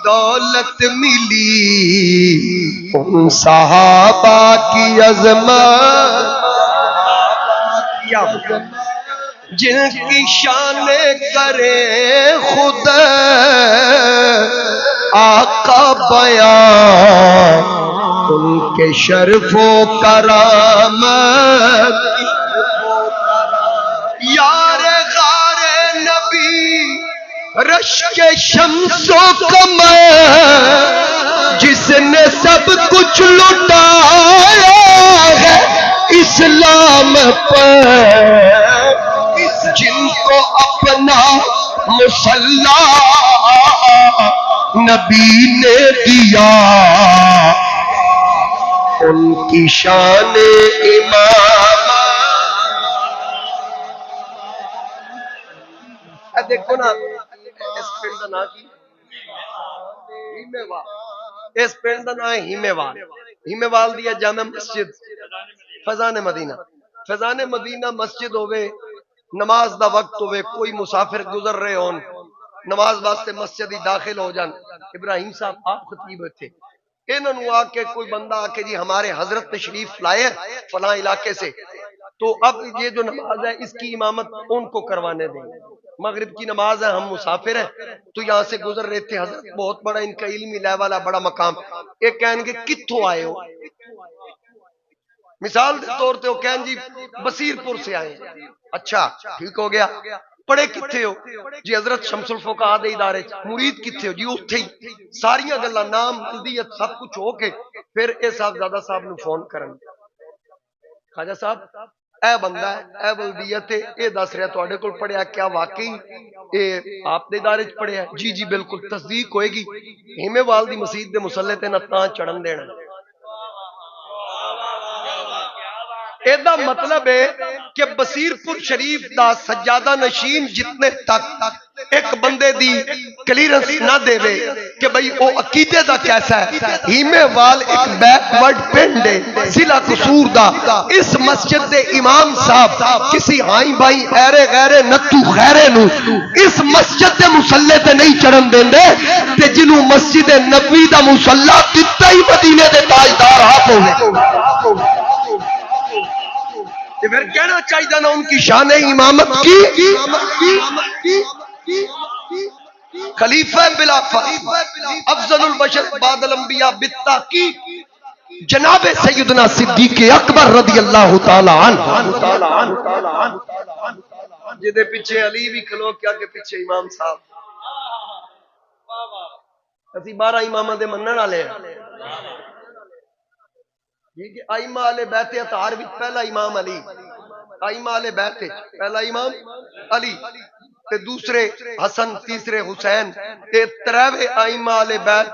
دولت ملی، ان صحابہ کی عظمت جن کی شان کرے خود آقا بیان، ان کے شرف و کرامت یار غار نبی رشک شمس و قمر، جس نے سب کچھ لٹایا ہے اسلام پر، جن کو اپنا مصلی نبی نے دیا، ان کی شان امام۔ دیکھو نا اس پنڈ دا نا کی ہیمے وال، اس پنڈ دا نا ہے ہیمے وال۔ ہیمے وال دی جامع مسجد فیضان مدینہ، فیضان مدینہ مسجد ہوئے، نماز دا وقت ہوئے، کوئی مسافر گزر رہے ہون، نماز واسطے مسجد ہی داخل ہو جان، ابراہیم صاحب آپ خطیب تھے، انہوں نے آ کے کوئی بندہ آ کے جی ہمارے حضرت تشریف لائے فلاں علاقے سے، تو اب یہ جو نماز ہے اس کی امامت ان کو کروانے دیں، مغرب کی نماز ہے، ہم مسافر ہیں تو یہاں سے گزر رہے تھے، حضرت بہت بڑا ان کا علمی لیول ہے، بڑا مقام، ایک کہیں گے کتھوں آئے ہو، مثال کے طور پہ وہ کہیں جی بصیر پور سے آئے ہیں، اچھا ٹھیک ہو گیا، پڑھے کتھے ہو جی حضرت شمس الفقہاء دے ادارے، مرید کتھے ہو جی اتھے ہی، ساریاں گلاں نام بلدیت سب کچھ ہو کے پھر اے صاحبزادہ صاحب نے فون کرن، خواجہ صاحب اے بندہ ہے، اے بلدیت ہے، اے دس رہا تواڈے کول پڑھیا، کیا واقعی اے آپ دے ادارے وچ پڑھیا؟ جی جی بالکل، تصدیق ہوئے گی، ہیمے وال دی مسجد دے مصلی تے نہ تاں چڑھن دینا۔ ایدہ مطلب ہے کہ بصیر پور شریف دا سجادہ نشین جتنے تک ایک بندے دی کلیرنس نہ دے وے کہ بھئی او عقیدے دا کیسا ہے، ہیمے وال ایک بیک ورڈ پنڈ ہے ضلع قصور دا، اس مسجد دے امام صاحب کسی ہائیں بھائی ایرے غیرے نتو خیرے نو اس مسجد دے مسلح تے نہیں چڑھن دیں دے، تے جنہوں مسجد نبوی دا مسلح دتا ہی مدینے دے تاجدار آپ ہوئے، یہ پھر کہنا چاہیے نا ان کی شان امامت کی، خلیفہ بلا فخر افضل البشر بعد الانبیاء بالتحقیق جناب سیدنا صدیق اکبر رضی اللہ تعالی عنہ، جدے پیچھے علی بھی کھلو کیا کہ پیچھے امام صاحب، اسی 12 امامہ دے منن والے ہیں، یہ ائمہ اہل بیت اطہار وچ پہلا امام علی، ائمہ اہل بیت پہلا امام علی تے دوسرے حسن، تیسرے حسین، تے تریویں ائمہ اہل بیت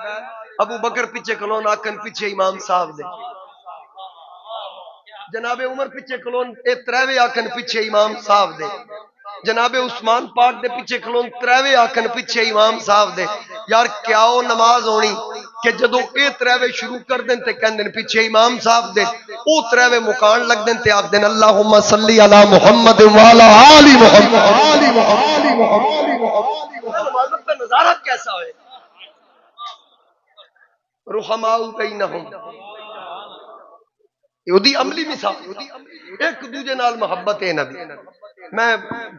ابو بکر پیچھے کلون آکن پیچھے امام صاحب دے، جناب عمر پیچھے کلون اے تریویں آکن پیچھے امام صاحب دے، جناب عثمان پاک دے پیچھے کھلون تریوے آکن پیچھے امام صاحب دے، یار کیا او نماز ہونی کہ جدو اے تریوے شروع کر دیں تے کہن دیں پیچھے امام صاحب دے، او تریوے مکان لگ دیں تے آکھ دیں اللہم صلی علی محمد وعلا آل محمد، نمازت کا نظارہ کیسا ہوئے، رحماؤ بینہم، یہ دی عملی مثال، ایک دوجے نال محبت ہے نبی، میں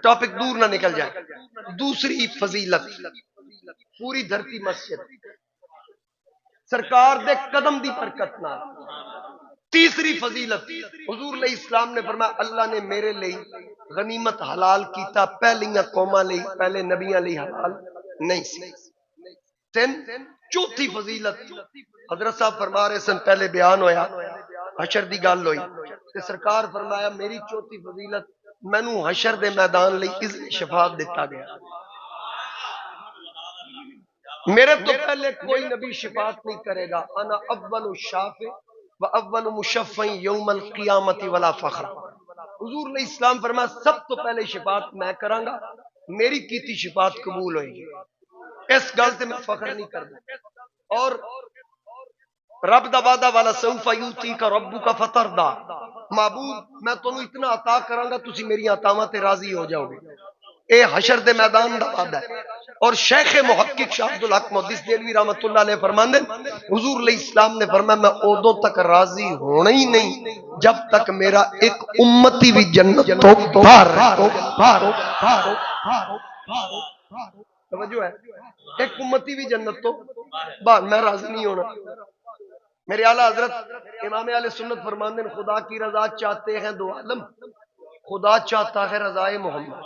ٹاپک دور نہ نکل جائے۔ دوسری فضیلت پوری دھرتی مسجد سرکار دے قدم دی برکت نال۔ تیسری فضیلت حضور علیہ السلام نے فرمایا اللہ نے میرے لئی غنیمت حلال کیتا پہلیاں قوماں لئی، پہلے نبیاں لئی حلال نہیں سی۔ چوتھی فضیلت حضرت صاحب فرما رہے سن، پہلے بیان ہویا حشر دی گل ہوئی تے سرکار فرمایا میری چوتھی فضیلت مینوں حشر دے میدان لئی اذن شفاعت دیتا گیا، میرے تو پہلے کوئی نبی شفاعت نہیں کرے گا، انا اول الشافع و اول مشفع یوم القیامت ولا فخر، حضور علیہ السلام فرمایا سب تو پہلے شفاعت میں کراں گا، میری کیتی شفاعت قبول ہوئے گی، اس گل تے میں فخر نہیں کردا، اور رب دا وعدہ والا سوف یؤتیک ربک فترضی، معبود میں تانوں اتنا عطا کراں گا تسی میری عطاواں تے راضی ہو جاؤ گے، اے حشر دے میدان دا وعدہ ہے۔ اور شیخ محقق شاہ عبد الحق محدث دہلوی رحمت اللہ علیہ فرماندے حضور علیہ السلام نے فرمایا میں اودوں تک راضی ہونا ہی نہیں جب تک میرا ایک امتی بھی جنت تو باہر توجہ ہے، ایک امتی بھی جنت تو باہر، میں راضی نہیں ہونا۔ میرے اعلیٰ حضرت امام اہل سنت فرماندے خدا کی رضا چاہتے ہیں دو عالم، خدا چاہتا ہے رضائے محمد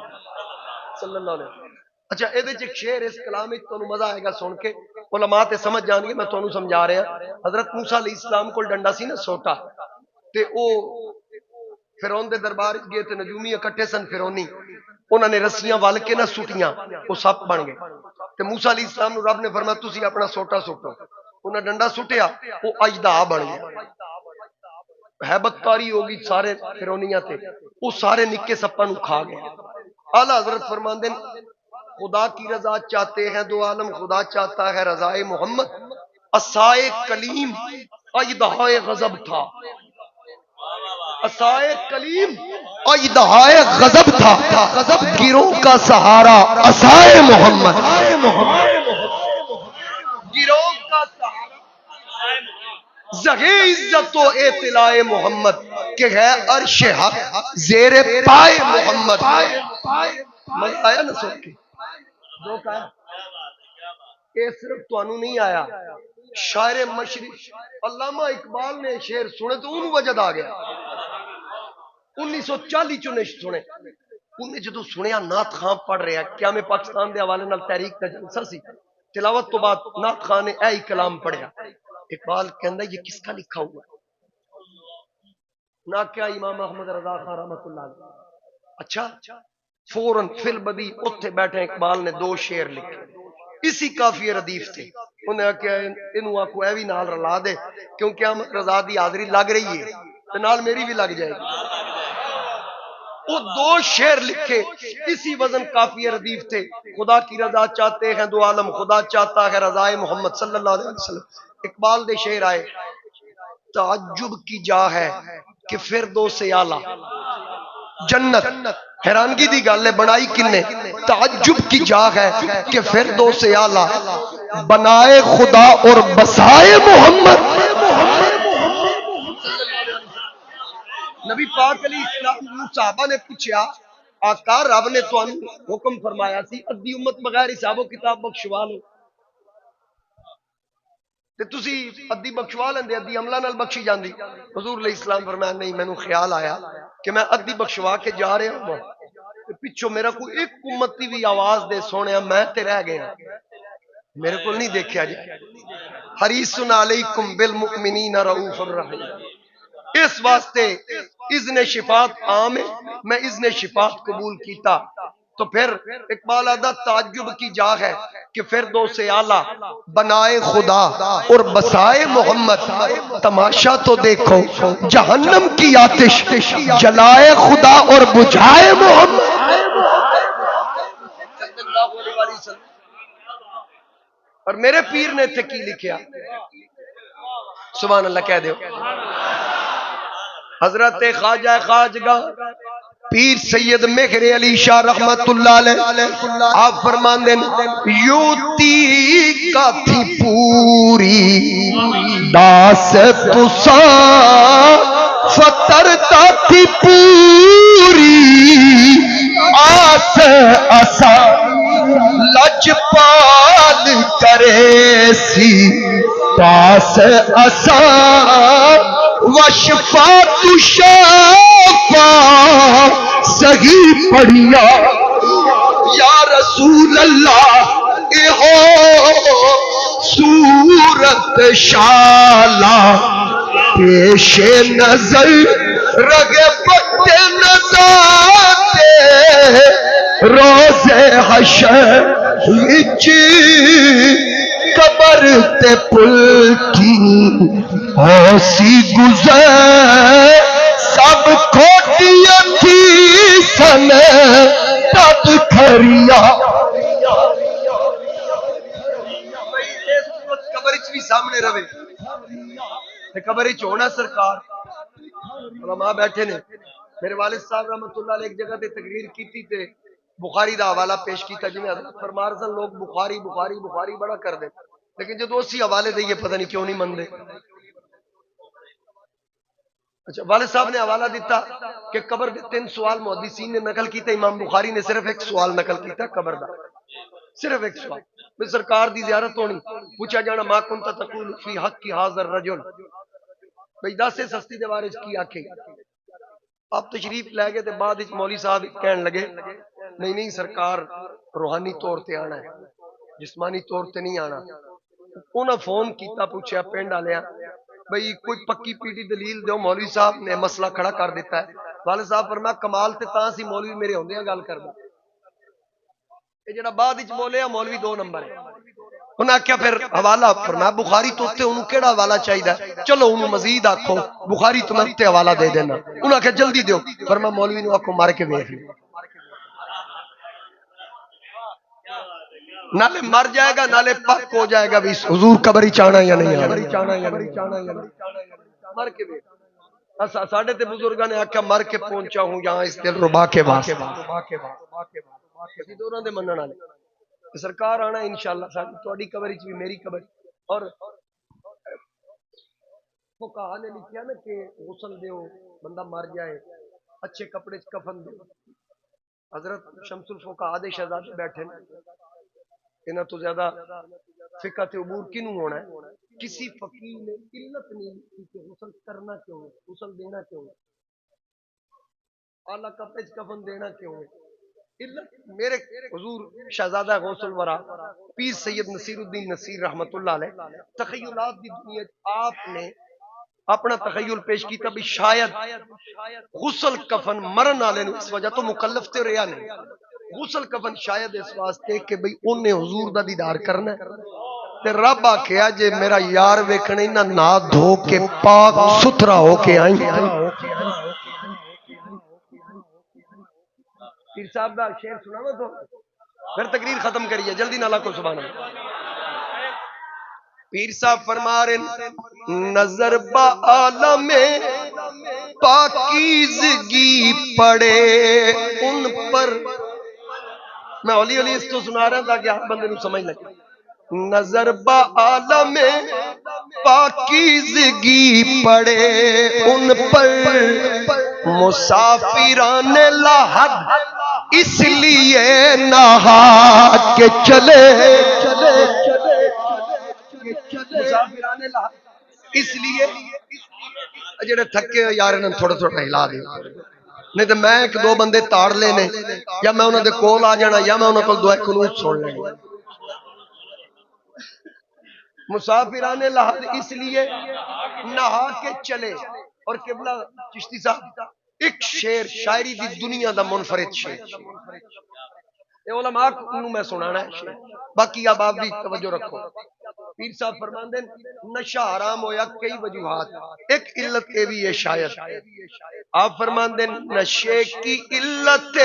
صلی اللہ علیہ وسلم۔ اچھا یہ ایک شعر اس کلام میں تمہیں مزہ آئے گا سن کے، علماء تے سمجھ جان گے، میں تمہیں سمجھا رہا۔ حضرت موسیٰ علیہ السلام کو ڈنڈا سی نا سوٹا، تے او فرعون دے دربار گئے تے نجومی اکٹھے سن فرعونی، انہوں نے رسیاں وال کے نہ سٹیاں، وہ سپ بن گئے۔ تے موسیٰ علیہ السلام نو رب نے فرمایا تسی اپنا سوٹا سٹو، انہوں نے ڈنڈا سٹیا، وہ اجدہا بن گیا، ہیبت کاری ہوگی سارے فرعونیاں تے، وہ سارے نکے سپاں نو کھا گئے۔ اعلیٰ حضرت فرماندے خدا کی رضا چاہتے ہیں دو عالم، خدا چاہتا ہے رضائے محمد۔ عصائے کلیم اژدہائے غضب تھا، عصائے کلیم اژدہائے غضب تھا، گروہ کا سہارا عصائے محمد، گروہ کا سہارا زہے عزت و اطلاع محمد کہ ہے عرش حق زیر پائے محمد۔ مزہ آیا نا سن کے؟ یہ صرف تانوں نہیں آیا، شاعر مشرق علامہ اقبال نے شعر سنے تو انہوں وجد آ گیا۔ 1940 چنے سنے، انہیں جدو سنیا نعت خان پڑھ رہا کیا میں پاکستان دے حوالے نال تحریک کا جلسہ سی، تلاوت تو بعد نعت خان نے اے کلام پڑھیا۔ اقبال کہندا یہ کس کا لکھا ہوا ہے؟ نہ کیا امام احمد رضا خان رحمت اللہ علیہ۔ اچھا فوراً فل بدی اتھے بیٹھے اقبال نے دو شعر لکھے اسی کافی ردیف تھے، انہیں کہا انہوں آکو اے بھی نال رلا دے کیونکہ ہم رضا دی حاضری لگ رہی ہے تو نال میری بھی لگ جائے گی۔ وہ دو شعر لکھے اسی وزن کافی ردیف تھے، خدا کی رضا چاہتے ہیں دو عالم، خدا چاہتا ہے رضائے محمد صلی اللہ علیہ وسلم۔ اقبال دے شعر آئے تعجب کی جا ہے کہ فردوس اعلیٰ جنت، حیرانگی دی گل ہے بنائی کنے، تعجب کی جا ہے کہ فردوس اعلیٰ بنائے خدا اور بسائے محمد۔ نبی پاک علیہ السلام صحابہ نے پوچھا آقا رب نے تو حکم فرمایا سی ادھی امت بغیر حساب و کتاب بخشوا لو، تے تسی ادھی بخشوا لیندے ادھی عملہ نال بخشی جاندی۔ حضور علیہ السلام فرمایا نہیں، مینوں خیال آیا کہ میں ادھی بخشوا کے جا رہا ہوں پچھو میرا کوئی ایک امتی بھی آواز دے سونے میں تے رہ گیا، میرے کو نہیں دیکھا جائے۔ حریص علیکم بالمؤمنین رؤوف الرحیم، اس واسطے اذن شفاعت عام ہے، میں اذن شفاعت قبول کیتا۔ تو پھر اقبال آدھا تعجب کی جا ہے کہ فردوس اعلیٰ بنائے خدا اور بسائے محمد۔ تماشا تو دیکھو جہنم کی آتش جلائے خدا اور بجھائے محمد۔ اور میرے پیر نے تھے کی لکھیا، سبحان اللہ کہہ دیو، حضرت خواجہ خواجگاہ پیر سید مہر علی شاہ رحمت اللہ علیہ آپ فرماندے یوتی کا تھی پوری داس تسا فترتا تھی پوری آس اسا لجپال کرے سی پاس اسا وشفات شفا صحیح پڑھیا یا رسول اللہ اے ہو صورت شالا پیش نظر رگے پتے نظاتے روز حشر قبر تے پل کی ہوسی گزر سب کھوٹیاں تھی سن تب کھریا۔ قبر بھی سامنے رہے، قبر ہونا سرکار علماء بیٹھے نے۔ میرے والد صاحب رحمت اللہ علیہ ایک جگہ تے تقریر کی تھی تے بخاری دا حوالہ پیش کیتا جی حضرت فرما رہے سن لوگ بخاری بخاری بخاری بڑا کر دے لیکن جدو اسی حوالے دے یہ پتہ نہیں کیوں نہیں من دے. اچھا والد صاحب نے حوالہ دیتا کہ قبر دے 3 سوال محدثین نے نقل کیتے، امام بخاری نے صرف ایک سوال نقل کیتا قبر دا، صرف ایک سوال. میں سرکار دی زیارت ہونی، پوچھا جانا ما کنت تقول فی حق حاضر الرجل، بھئی دس سے سستی دے بارے کی آکھے. آپ تشریف لے گئے تے بعد وچ مولوی صاحب کہن لگے نہیں نہیں سرکار روحانی طور تے آنا ہے، جسمانی طور تے نہیں آنا. انہاں فون کیتا، پوچھا پنڈ والےاں بھئی کوئی پکی پیٹی دلیل دیو، مولوی صاحب نے مسئلہ کھڑا کر دیتا ہے. والد صاحب فرمایا کمال تے تاں سی مولوی میرے ہوندیاں گل کردا، اے جڑا بعد وچ بولیا مولوی 2 نمبر ہے. انہاں کیا پھر حوالہ فرمایا بخاری تو تے انہوں کیڑا حوالہ چاہیدا، چلو انہوں مزید آکھو بخاری تو میں تے حوالہ دے دینا. انہاں کہ جلدی دیو، فرمایا مولوی نو آکھو مار کے ویکھ لے، نالے مر جائے گا نالے پک ہو جائے گا بھی حضور قبر چانا یا نہیں آنا. مر کے ویکھ. ساڈے تے بزرگاں نے آکھیا مر کے پہنچا ہوں یہاں اس دل ربا کے واسطے. اسی دونوں دے منن والے سرکار آنا انشاءاللہ ساڈی تہاڈی قبر وچ بھی میری قبر. اور فقہا نے لکھیا نا کہ غسل دیو بندہ مر جائے اچھے کپڑے چ کفن دیو. حضرت شمس الفقہا دے شہزادے بیٹھے نے، انہاں تو زیادہ فقہ تے عبور کنوں ہونا ہے. کسی فقیر نے علت نہیں لکھی کہ غسل کرنا کیوں ہے، غسل دینا کیوں ہے، اعلیٰ کپڑے چ کفن دینا کیوں ہے. علت میرے حضور شہزادہ غوث الورا پیر سید نصیر الدین نصیر رحمت اللہ علیہ تخیلات دی دنیا آپ نے اپنا تخیل پیش کیتا بھی شاید غسل کفن مرن والے نو اس وجہ تو مکلف تے رہیا نہیں، غسل کفن شاید اس واسطے کہ بھئی انہیں حضور دا دیدار کرنا ہے تے رب آکھیا جے میرا یار ویکھنے نہ نا دھو کے پاک ستھرا ہو کے آئیں. پیر صاحب دا شعر سناواں تو پھر تقریر ختم کریے جلدی نالا کو سبحان اللہ. پیر صاحب فرما رہے نظر با عالم پاکیزگی پڑے ان پر. میں ہولی ہولی اس کو سنا رہا تاکہ ہر بندے نو سمجھ لگے. نظر با عالم پاکیزگی پڑے ان پر مسافران لحد اس لیے نہا کے چلے. مسافران لحد اس لیے جڑے تھکے یار انہاں تھوڑا تھوڑا ہلا دے نہیں تو میں ایک 2 بندے تاڑ لینے یا میں انہاں دے کول آ جانا یا میں انہاں کول دعا قنوت سن لینی. مسافران لحد اس لیے نہا کے چلے. اور قبلہ چشتی صاحب ایک شعر شاعری دی دنیا دا منفرد شعر اے علماء کو میں سنانا ہے، باقی اب آپ بھی توجہ رکھو. پیر صاحب فرماندے نشہ حرام ہویا کئی وجوہات، ایک علت اے بھی ہے شاید آپ فرماندے نشے کی علت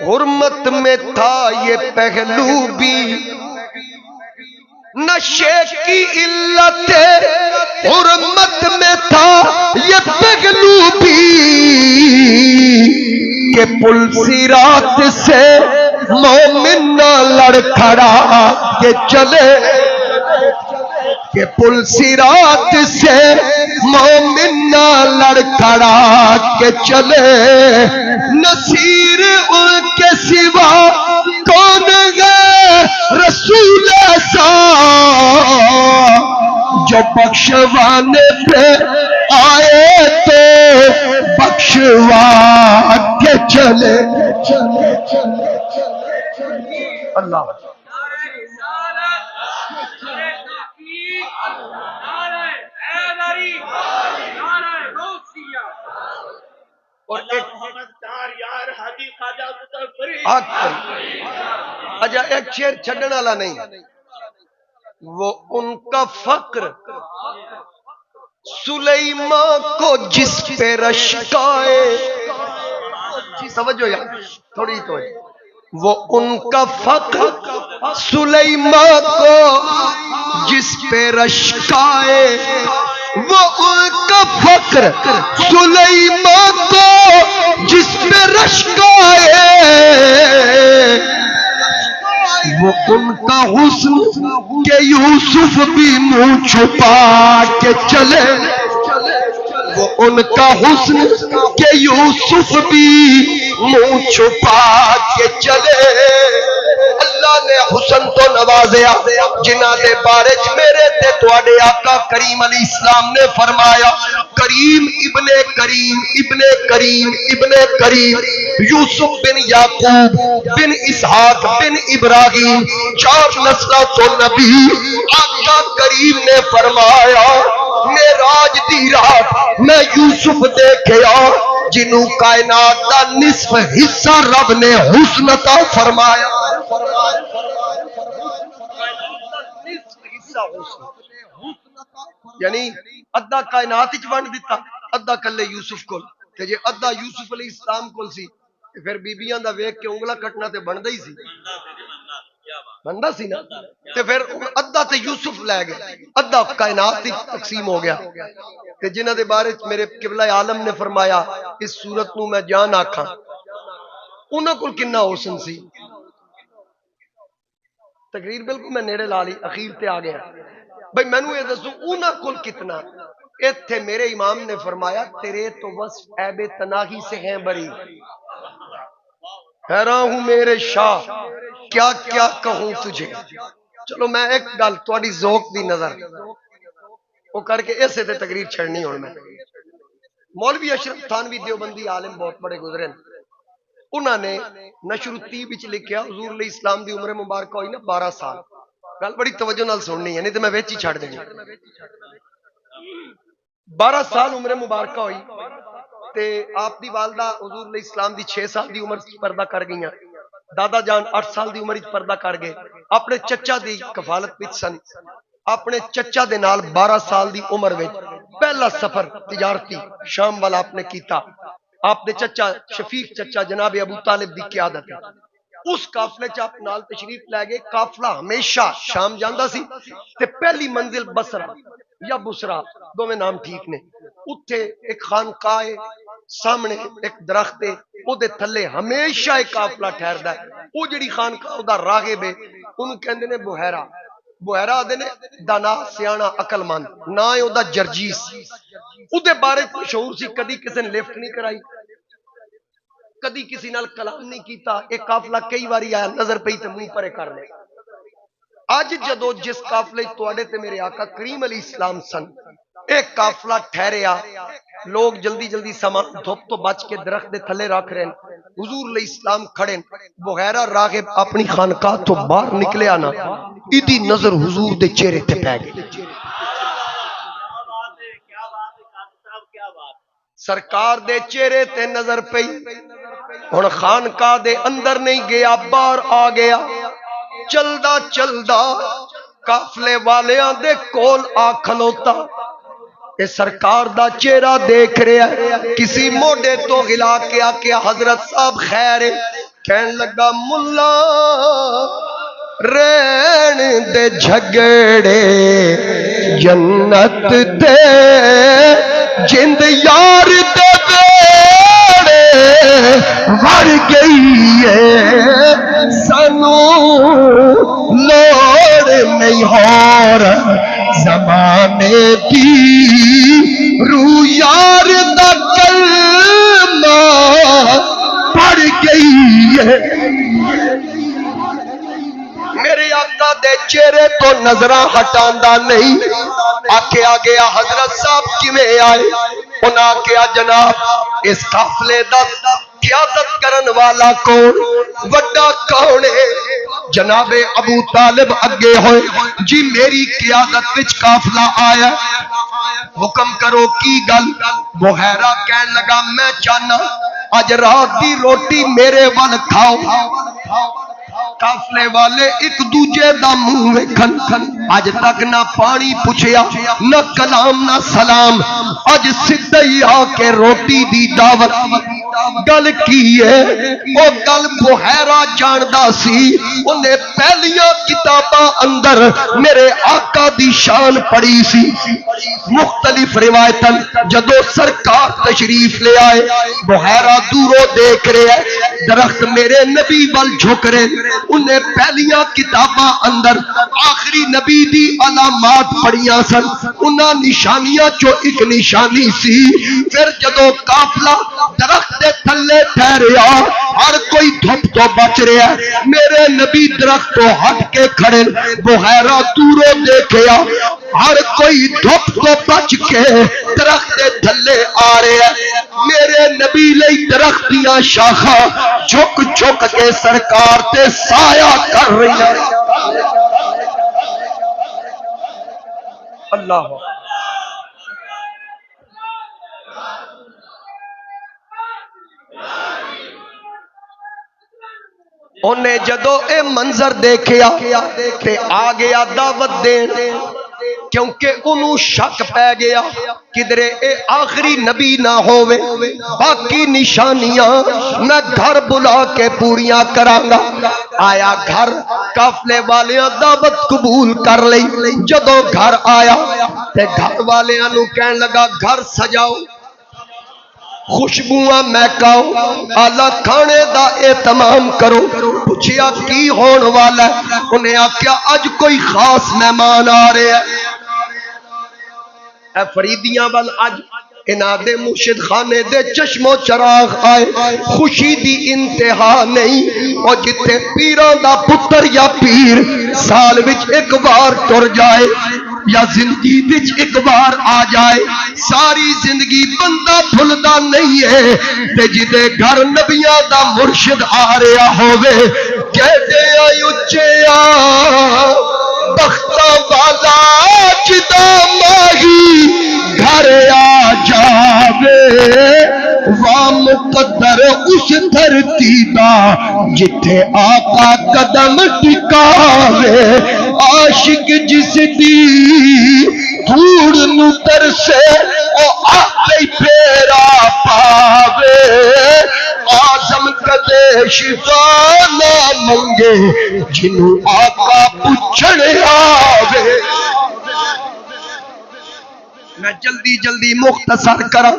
حرمت میں تھا یہ پہلو بھی، نشے کی علت حرمت میں تھا یہ پہلو بھی کہ پل صراط سے مومن نہ لڑکھڑا کے چلے، کہ پل صراط سے مومن نہ لڑکھڑا کے چلے. نصیر ان کے سوا کون ہے رسول ایسا جو بخشوانے پہ آئے تو بخشوا کے چلے. اللہ اور اچھا ایک شعر چھڈن والا نہیں، وہ ان کا فقر سلیمان کو جس پہ رشکائے، توجہ یار تھوڑی تو ہے، وہ ان کا فقر سلیمان کو جس پہ رشکائے وہ ان کا فخر سلیمان کو جس میں رشک آئے، وہ ان کا حسن کہ یوسف بھی منہ چھپا کے چلے، وہ ان کا حسن کہ یوسف بھی منہ چھپا کے چلے۔ اللہ نے حسن تو نوازیا جنہاں دے بارے چ میرے تے تواڈے آقا کریم علیہ السلام نے فرمایا کریم ابن کریم ابن کریم ابن کریم، یوسف بن یعقوب بن اسحاق بن ابراہیم، 4 نسلوں تو نبی۔ آقا کریم نے فرمایا معراج دی رات میں یوسف دیکھیا جنوں کائنات دا نصف حصہ رب نے حسن عطا فرمایا۔ یعنی ادھا کائنات وچ ونڈ دیتا، ادھا کلے یوسف کول، تے جے ادھا یوسف علیہ السلام کول سی تے پھر بیبییاں دا ویکھ کے انگلا کٹنا تے بندا ہی سی، بندا سی نا، تے پھر ادھا تے یوسف لے گئے، ادھا کائنات تقسیم ہو گیا۔ تے جنہاں دے بارے میرے قبلہ عالم نے فرمایا اس صورت نو میں جان آکھاں، انہاں کول کنا حسن سی۔ تقریر بالکل میں نیڑے لا لی، اخیر تے آ گیا بھئی مینوں یہ دسو انہاں کول کتنا۔ ایتھے میرے امام نے فرمایا تیرے تو وصف عیب تناہی سے ہیں بری، حیران ہوں میرے شاہ کیا کیا کہوں تجھے۔ چلو میں ایک گل تواڈی ذوق دی نظر وہ کر کے ایسے تے تقریر چھڑنی ہون میں۔ مولوی اشرف تھانوی دیوبندی عالم بہت بڑے گزرے، انہوں نے نشر الطیب وچ لکھیا حضور علیہ السلام دی عمر مبارکہ ہوئی نا 12 سال۔ گل بڑی توجہ نال سننی ہے نہیں تے میں وچ ہی چھڑ دینی۔ 12 سال عمر مبارکہ ہوئی تے آپ دی والدہ حضور علیہ السلام دی 6 سال دی عمر وچ پردہ کر گئیاں، دادا جان 8 سال دی عمر وچ پردہ کر گئے، اپنے چچا دی کفالت وچ سن۔ اپنے چچا دے نال 12 سال دی عمر وچ پہلا سفر تجارتی شام والا آپ نے کیتا۔ آپ نے چچا شفیق چچا جناب ابو طالب دی قیادت ہے، اس قافلے چ آپ نال تشریف لے گئے۔ قافلہ ہمیشہ شام جاندا سی تے پہلی منزل بصرہ یا بصرہ دوویں نام ٹھیک نے، اتھے ایک خانقاہ سامنے ایک درخت ہے، او دے تھلے ہمیشہ ایک قافلہ ٹھہردا ہے۔ او جڑی خانقاہ دا راغب ہے اونوں کہندے نے بحیرہ، بحیرہ آدھے نے دانا سیاںا عقل مند، نہ ہے او دا جرجیس۔ او دے بارے مشہور سی کدی کسی نے لفٹ نہیں کرائی، کدی کسی نال کلام نہیں کیتا، ایک قافلہ کئی واری آیا نظر پئی تے منہ پرے کر لے۔ اج جدو جس قافلے تواڈے تے میرے آقا کریم علیہ السلام سن، ایک قافلہ ٹھہریا، لوگ جلدی جلدی سامان دھوپ تو بچ کے درخت دے تھلے رکھ رہے ہیں، حضور علیہ السلام کھڑے، بحیرہ راغب اپنی خانقاہ تو باہر نکلیا نا، ایدی نظر حضور دے چہرے تے پہ گئی۔ سرکار دے چہرے تے نظر پئی، ہن خانقاہ دے اندر نہیں گیا، باہر آ گیا، چلدا چلدا قافلے والیاں دے کول آ کھلوتا، اے سرکار دا چہرہ دیکھ رہا ہے، کسی موڈے تو ہلا کے آکیا حضرت صاحب خیر ہے، کہن لگا ملا رین دے جھگڑے جنت تے جند یار دے بیڑے مر گئی ہے، سانو لوڑ نہیں اور زمانے دی روح یار دا کلمہ پڑ گئی ہے۔ میرے آقا دے چہرے تو نظراں ہٹاندا نہیں، آکھیا گیا حضرت صاحب کیویں آئے؟ انہاں آکھیا جناب اس قافلے دا قیادت کرن والا کون، وڈا کون ہے؟ جناب ابو طالب اگے ہوئے، جی میری قیادت وچ قافلہ آیا، حکم کرو کی گل؟ بحیرہ کہن لگا میں چاہنا اج رات دی روٹی میرے ول کھاؤ۔ قافلے والے ایک دوجے دا منہ ویکھن، اج تک نہ پانی پوچھیا نہ کلام نہ سلام، اج سدھا ہی آ کے روٹی دی دعوت۔ گل کی ہے او گل بحیرہ جاندا سی انہیں پہلیاں کتاباں اندر میرے آقا دی شان پڑی سی مختلف روایتاں جدو سرکار تشریف لے آئے بحیرہ دوروں دیکھ رہے ہیں درخت میرے نبی وال جھک رہے انہیں پہلیاں کتاباں اندر آخری نبی دی علامات پڑھیاں سن انہاں نشانیاں چو ایک نشانی سی پھر جدو قافلہ درخت دے تھلے ٹھہریا ہر کوئی دھوپ تو بچ رہا ہے میرے نبی درخت تو ہٹ کے کھڑے بحیرہ دوروں دیکھیا ہر کوئی دھوپ تو بچ کے درخت دے تھلے آ رہے ہیں میرے نبی لئی درخت دیاں شاخہ جھک جھک کے سرکار تے سایہ کر رہی ہے اللہ انہیں جدو اے منظر دیکھیا تے آ گیا دعوت دین کیونکہ انہوں شک پہ گیا کدرے اے آخری نبی نہ ہووے باقی نشانیاں میں گھر بلا کے پوریاں کرانگا آیا گھر قافلے والیاں دعوت قبول کر لئی جدو گھر آیا تے گھر والیاں نو کہن لگا گھر سجاؤ خوشبواں مہکاؤ آلہ کھانے دا اہتمام کرو پوچھیا کی ہون والا ہے انہیں آکھیا آج کوئی خاص مہمان آ رہے ہیں اے فریدیاں بل آج انادے مرشد خانے دے چشم و چراغ آئے خوشی دی انتہا نہیں اور جتے پیران دا پتر یا پیر سال وچ ایک بار ٹر جائے یا زندگی وچ ایک بار آ جائے ساری زندگی بندہ بھلدا نہیں ہے تے جدے گھر نبیاں دا مرشد آ رہا ہووے کہتے آئی اچھیا بختہ والا جدا ماہی گھر آ جاوے وام قدر اس دھرتی دا جتھے آقا قدم ٹکاوے عاشق جس دی دھوڑ نو ترسے او آقا پھیرا پاوے آزم کدے شفا نہ منگے جنوں آقا پچھڑ آوے میں جلدی جلدی مختصر کرا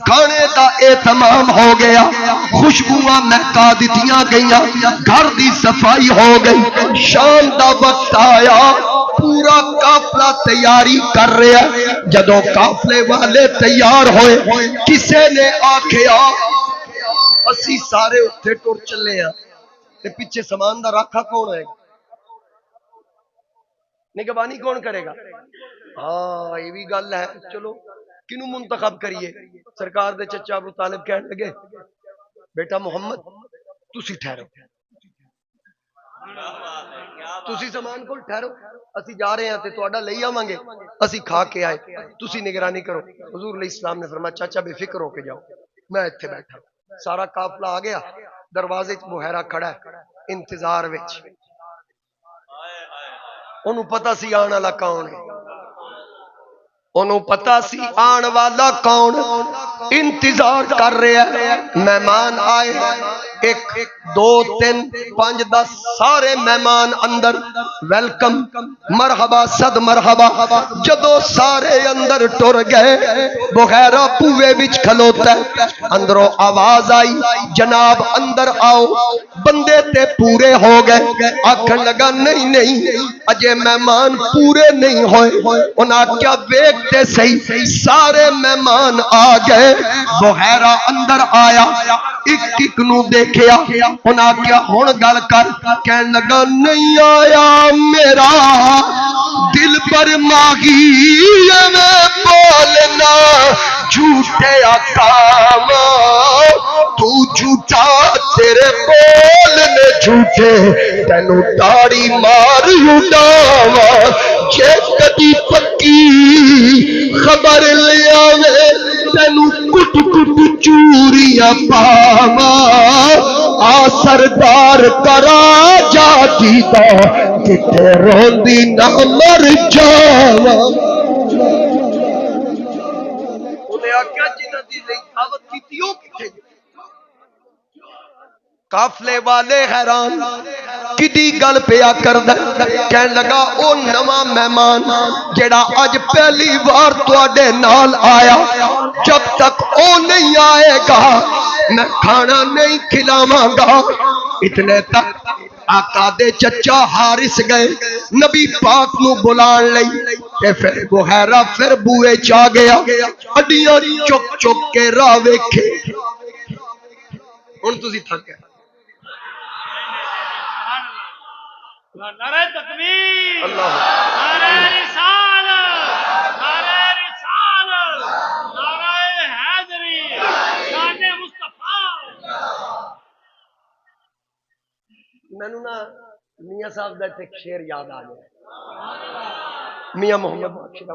کھانے دا اہتمام ہو گیا خوشبوواں مہکا دتیاں گئیاں گھر دی صفائی ہو گئی شام دا وقت آیا پورا قافلہ تیاری کر رہا جدو قافلے والے تیار ہوئے کسے نے آکھیا اسی سارے اتھے ٹر چلے ہیں تے پیچھے سامان دا راکھا کون ہے نگہبانی کون کرے گا ہاں یہ بھی گل ہے چلو کنو منتخب کریے سرکار دے چچا ابو طالب کہنے لگے بیٹا محمد تسی ٹھہرو تسی سامان کو ٹھہرو اسی جا رہے ہیں تے تواڈا لئی آواں گے اسی کھا کے آئے تسی نگرانی کرو حضور علیہ السلام نے فرمایا چاچا بے فکر ہو کے جاؤ میں ایتھے بیٹھا سارا قافلہ آ گیا دروازے وچ بحیرہ کھڑا ہے انتظار وچ انہوں پتہ سی آن والا کون ہے انہوں پتہ سی آن والا کون انتظار کر رہے ہیں مہمان آئے ایک دو تین پانچ دس سارے مہمان اندر ویلکم مرحبا صد مرحبا جدو سارے اندر ٹر گئے بغیرہ پوے وچ کھلوتا ہے اندروں آواز آئی جناب اندر آؤ بندے تے پورے ہو گئے آکھن لگا نہیں نہیں اجے مہمان پورے نہیں ہوئے انہاں کیا ویکھتے صحیح سارے مہمان آ گئے بغیرہ اندر آیا ایک ایک نو دیکھیا انہاں کیا ہون گل کر کہن لگا نہیں آیا میرا دل پر ماہی میں بولنا جھوٹے اکام تو جھوٹا تیرے بولنے جھوٹے تینو داڑی مار اڈاواں جے کدی پکی خبر لیا وے تینو کٹ کٹ چوریاں پاواں آ سردار کرا جا دیتا کتے روندی نہ مر جاواں انہیں آکھیا جنہاں دی دعوت کیتی او کتے قافلے والے حیران کدی گل پیا کردا کہن لگا او نواں مہمان جڑا اج پہلی بار تواڈے نال آیا جب تک او نہیں آئے گا میں کھانا نہیں کھلاواں گا۔ اتنے تک آقا دے چچا حارث گئے نبی پاک نو بلان لئی تے پھر بحیرہ پھر بوئے چا گیا ہڈیاں چک چک کے راہ ویکھے ہن تسی تھک گئے نعرہ تکبیر، اللہ نعرہ رسالت، نعرہ رسالت، نعرہ حیدری، شان مصطفیٰ۔ مینوں نا میاں صاحب دا ایک شعر یاد آ گیا میاں محمد بخش کا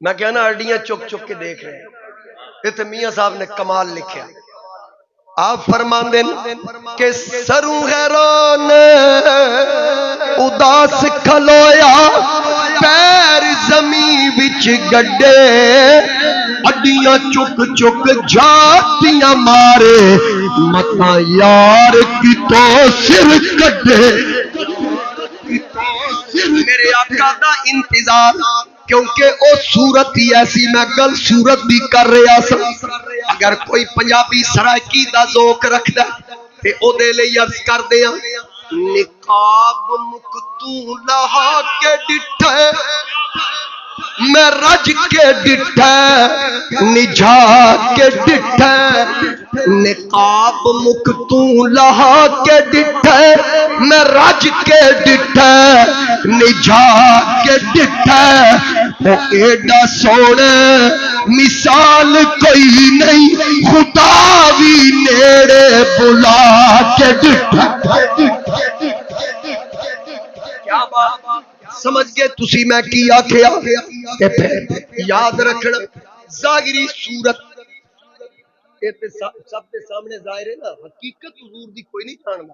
میں کہنا ہڈیاں چک چک کے دیکھ رہے ہیں تے میاں صاحب نے کمال لکھیا آپ فرماندے کہ سروں حیران اداس کھلویا پیر زمین وچ گڈے ہڈیاں چک چک جاتیاں مارے متا یار کی تو سر کڈے میرے آقا دا انتظار کیونکہ او صورت ہی ایسی میں گل صورت بھی کر رہا سا اگر کوئی پنجابی سرائکی دا ذوق رکھدا تے او دے لئی عرض کر دیاں نقاب مکتوں لہا کے ڈٹھے میں رج کے ڈٹھے نجھا کے ڈٹھے نقاب مکتوں لہا کے ڈٹھے میں رج کے ڈٹھے نجھا کے ڈٹھے او ایڈا سونے مثال کوئی نہیں خدا بھی نیڑے بلا کے ڈٹھے کیا بات سمجھ گئے تسی میں کی آکھیا کہ پھر یاد رکھنا ظاہری صورت سب کے سامنے ظاہر ہے نا حقیقت حضور دی کوئی نہیں جاندا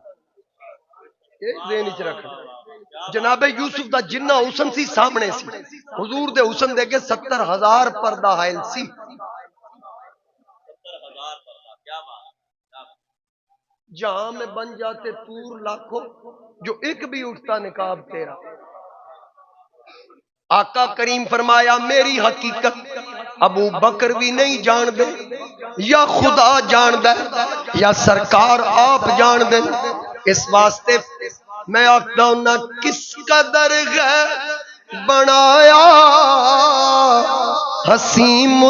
یہ ذہن وچ رکھنا جناب یوسف دا جنہ حسن سی سامنے سی حضور دے حسن دے کے 70,000 پردہ حائل سی جہاں میں بن جاتے پور لاکھوں جو ایک بھی اٹھتا نقاب تیرا آقا کریم فرمایا میری حقیقت ابو بکر بھی نہیں جان دے یا خدا جان دے یا سرکار آپ جان دے اس واسطے میں آخدا ہوں کس قدر ہے بنایا حسین